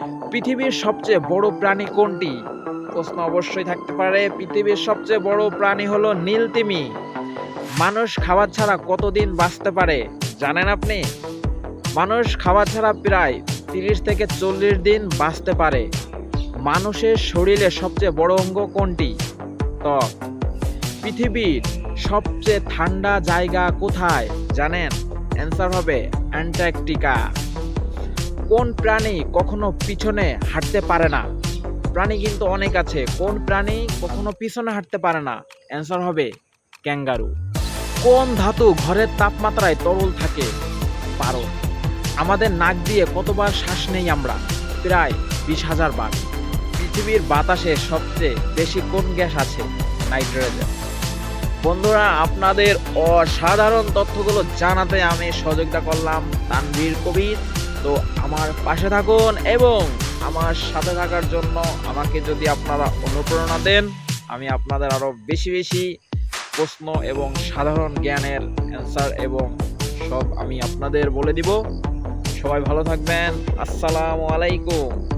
পৃথিবীর সবচেয়ে বড় প্রাণী কোনটি? প্রশ্ন অবশ্যই থাকতে পারে। পৃথিবীর সবচেয়ে বড় প্রাণী হলো নীলতিমি। মানুষ খাবার ছাড়া কতদিন বাঁচতে পারে জানেন আপনি? মানুষ খাবার ছাড়া প্রায় ৩০ থেকে ৪০ দিন বাঁচতে পারে। মানুষের শরীরে সবচেয়ে বড় অঙ্গ কোনটি? ত্বক। পৃথিবীর সবচেয়ে ঠান্ডা জায়গা কোথায় জানেন? অ্যান্সার হবে অ্যান্টার্কটিকা। কোন প্রাণী কখনো পিছনে হাঁটতে পারে না? প্রাণী কিন্তু অনেক আছে, কোন প্রাণী কখনো পিছনে হাঁটতে পারে না? অ্যান্সার হবে ক্যাঙ্গারু। কোন ধাতু ঘরের তাপমাত্রায় তরল থাকে? পারদ। আমাদের নাক দিয়ে কতবার শ্বাস নেই আমরা? প্রায় ২০,০০০ বার। পৃথিবীর বাতাসে সবচেয়ে বেশি কোন গ্যাস আছে? নাইট্রোজেন। বন্ধুরা, আপনাদের অসাধারণ তথ্যগুলো জানাতে আমি সহযোগিতা করলাম তানভীর কবির। তো আমার পাশে থাকুন এবং আমার সাথে থাকার জন্য আমাকে যদি আপনারা অনুপ্রেরণা দেন, আমি আপনাদের আরও বেশি বেশি প্রশ্ন এবং সাধারণ জ্ঞানের অ্যান্সার এবং সব আমি আপনাদের বলে দিব। সবাই ভালো থাকবেন। আসসালামু আলাইকুম।